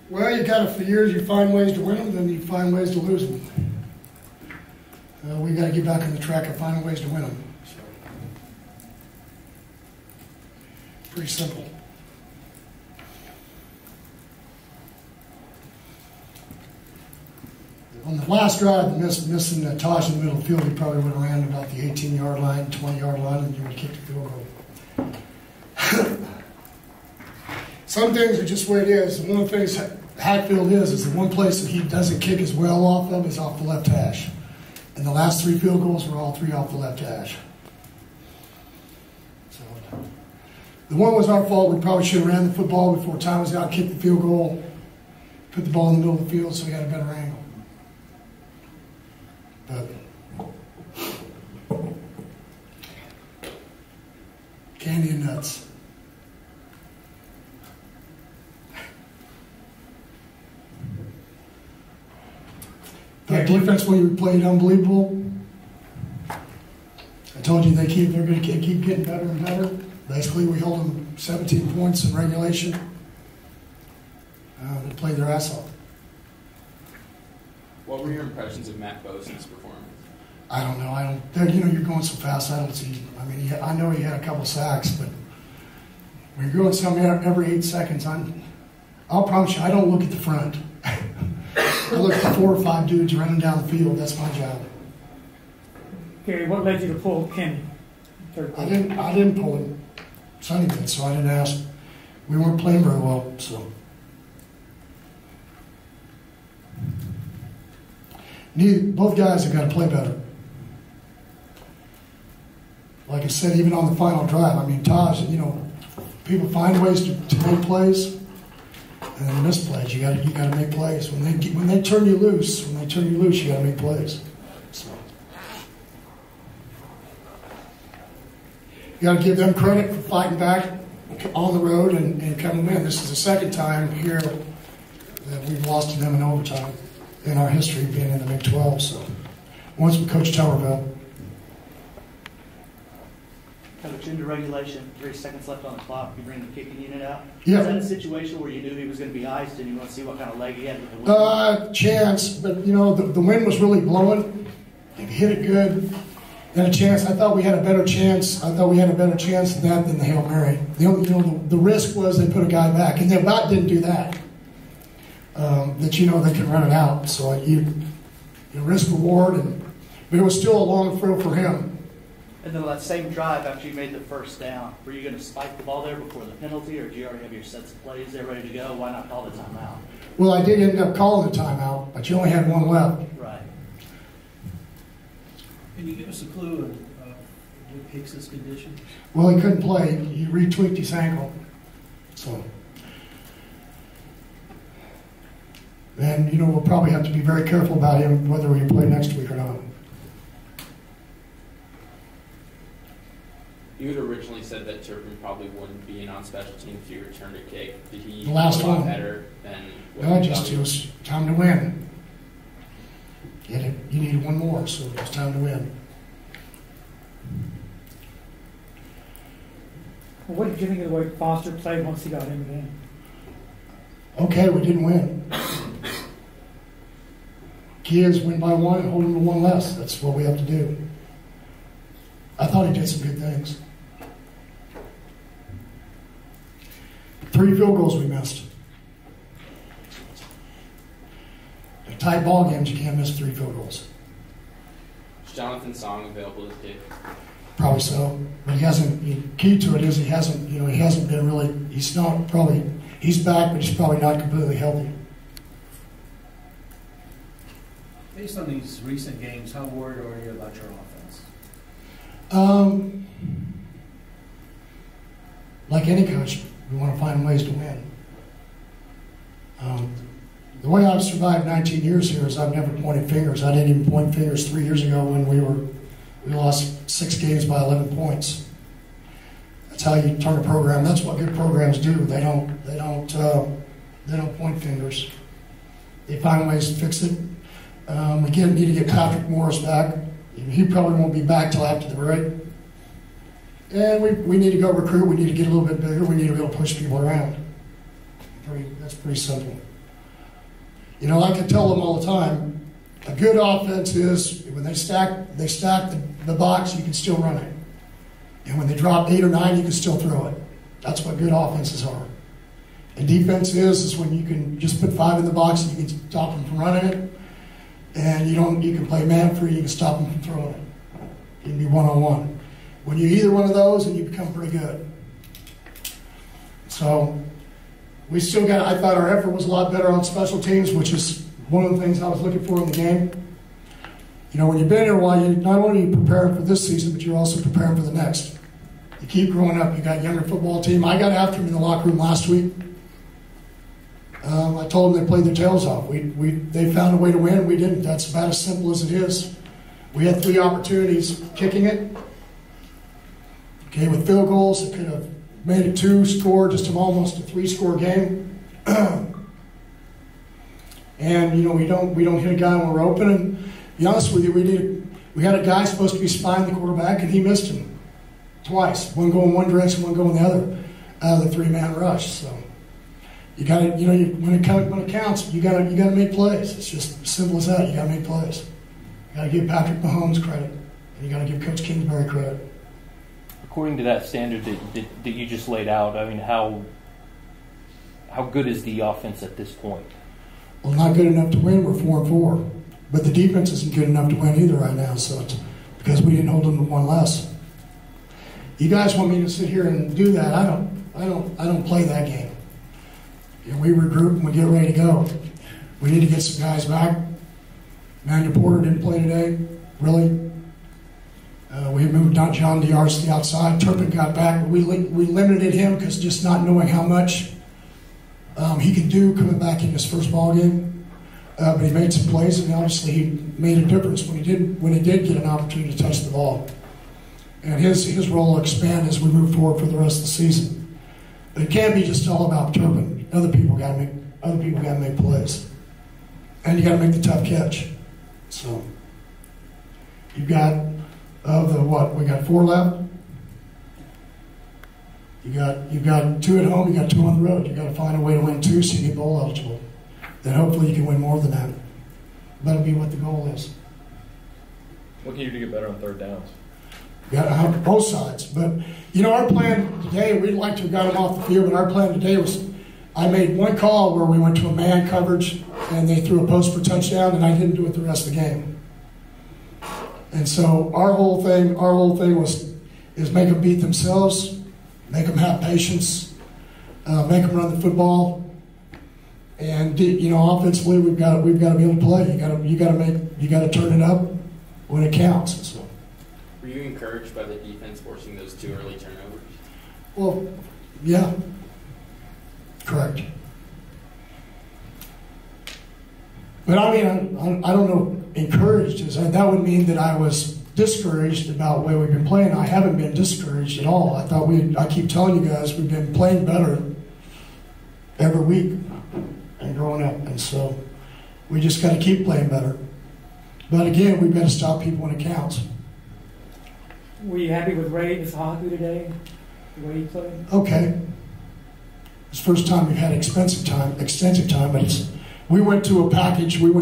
Well, you got it for years. You find ways to win them, then you find ways to lose them. We got to get back on the track of finding ways to win them. So, pretty simple. On the last drive, missing Taj in the middle of the field, he probably would have ran about the 18-yard line, 20-yard line, and you would have kicked the field goal. Some things are just the way it is. One of the things Hatfield is the one place that he doesn't kick as well off of is off the left hash. And the last 3 field goals were all 3 off the left hash. So, the one was our fault. We probably should have ran the football before time was out, kicked the field goal, put the ball in the middle of the field so we got a better angle. But candy and nuts. That defense when we played unbelievable. I told you they're going to keep getting better and better. Basically, we held them 17 points in regulation. They played their ass off. What were your impressions of Matt Bosa's performance? I don't know. You're going so fast. I don't see. I mean, I know he had a couple sacks, but when you're going something every 8 seconds, I'll promise you, I don't look at the front. I look at the 4 or 5 dudes running down the field. That's my job. Gary, what led you to pull Kenny? I didn't pull him. Sonny did, so I didn't ask. We weren't playing very well, so. Both guys have got to play better. Like I said, even on the final drive, I mean, Taj, people find ways to make plays, and then miss plays. You got to make plays. When they turn you loose, you got to make plays. So. You got to give them credit for fighting back on the road and coming in. This is the second time here that we've lost to them in overtime in our history being in the Big 12. So once with Coach Tellerville. Coach, into regulation, 3 seconds left on the clock, you bring the kicking unit out. Yeah. Was that a situation where you knew he was going to be iced and you want to see what kind of leg he had with the wind? Chance, but the wind was really blowing. He hit it good. Then a chance. I thought we had a better chance. Of that than the Hail Mary. The risk was they put a guy back, and they about didn't do that. They can run it out. So you risk reward, but it was still a long throw for him. And then that same drive after you made the first down, were you going to spike the ball there before the penalty, or do you already have your sets of plays there ready to go? Why not call the timeout? Well, I did end up calling the timeout, but you only had one left. Right. Can you give us a clue of what Hicks' condition? Well, he couldn't play. He retweaked his ankle. So. And, we'll probably have to be very careful about him, whether he play next week or not. You had originally said that Turpin probably wouldn't be in on special teams if you returned a kick. Did he the last do a lot one better than what No, it was time to win. You needed one more, so it was time to win. Well, what did you think of the way Foster played once he got in the game? Okay, we didn't win. Key is win by one and hold them to one less. That's what we have to do. I thought he did some good things. 3 field goals we missed. In tight ball games, you can't miss 3 field goals. Is Jonathan Song available to kick? Probably so, but he hasn't. Key to it is he hasn't been really. He's not probably. He's back, but he's probably not completely healthy. Based on these recent games, how worried are you about your offense? Like any coach, we want to find ways to win. The way I've survived 19 years here is I've never pointed fingers. I didn't even point fingers 3 years ago when we lost 6 games by 11 points. That's how you turn a program. That's what good programs do. They don't They don't point fingers. They find ways to fix it. We need to get Patrick Morris back. He probably won't be back till after the break. And we need to go recruit. We need to get a little bit bigger. We need to be able to push people around. That's pretty simple. You know, like I tell them all the time, a good offense is when they stack the box, you can still run it. And when they drop 8 or 9, you can still throw it. That's what good offenses are. And defense is when you can just put 5 in the box and you can stop them from running it. And you can play man free, you can stop them from throwing it. You can be one-on-one. When you're either one of those, then you become pretty good. So we still got, I thought our effort was a lot better on special teams, which is one of the things I was looking for in the game. You know, when you've been here a while, you not only are you preparing for this season, but you're also preparing for the next. You keep growing up. You got a younger football team. I got after them in the locker room last week. I told them they played their tails off. They found a way to win. We didn't. That's about as simple as it is. We had 3 opportunities kicking it. Okay, with field goals, it could have made it 2-score, just almost a 3-score game. And you know, we don't hit a guy when we're open. And to be honest with you, we had a guy supposed to be spying the quarterback, and he missed him twice. One going one direction, one going the other, out of the 3-man rush. So you got to, you know, when it counts, you got to make plays. It's just as simple as that. You got to make plays. You got to give Patrick Mahomes credit, and you got to give Coach Kingsbury credit. According to that standard that you just laid out, I mean, how good is the offense at this point? Well, not good enough to win. We're 4-4, but the defense isn't good enough to win either right now. So it's because we didn't hold them to one less. You guys want me to sit here and do that? I don't play that game. You know, we regroup and we get ready to go. We need to get some guys back. Manuel Porter didn't play today, really. We moved John Diar's to the outside. Turpin got back, but we limited him because just not knowing how much he could do coming back in his first ball game. But he made some plays, and obviously he made a difference when he did get an opportunity to touch the ball. And his role will expand as we move forward for the rest of the season. But it can't be just all about Turpin. Other people got to make plays, and you got to make the tough catch. So you've got. We got 4 left. You've got 2 at home. You got 2 on the road. You got to find a way to win 2 so you get bowl eligible. Then hopefully you can win more than that. That'll be what the goal is. What can you do to get better on 3rd downs? You got to have both sides. But you know, our plan today, we'd like to have got them off the field, but our plan today was, I made one call where we went to a man coverage and they threw a post for touchdown, and I didn't do it the rest of the game. And so our whole thing is make them beat themselves, make them have patience, make them run the football, and you know, offensively we've got to be able to play. You got to turn it up when it counts. So. Were you encouraged by the defense forcing those 2 early turnovers? Well, yeah, correct. But I mean, I don't know. Encouraged that would mean that I was discouraged about the way we've been playing. I haven't been discouraged at all. I keep telling you guys we've been playing better every week and growing up, and so we just got to keep playing better. But again, we've got to stop people when it counts. Were you happy with Ray Isahaku today? The way he played? Okay. It's the first time we've had extensive time, but we went to a package where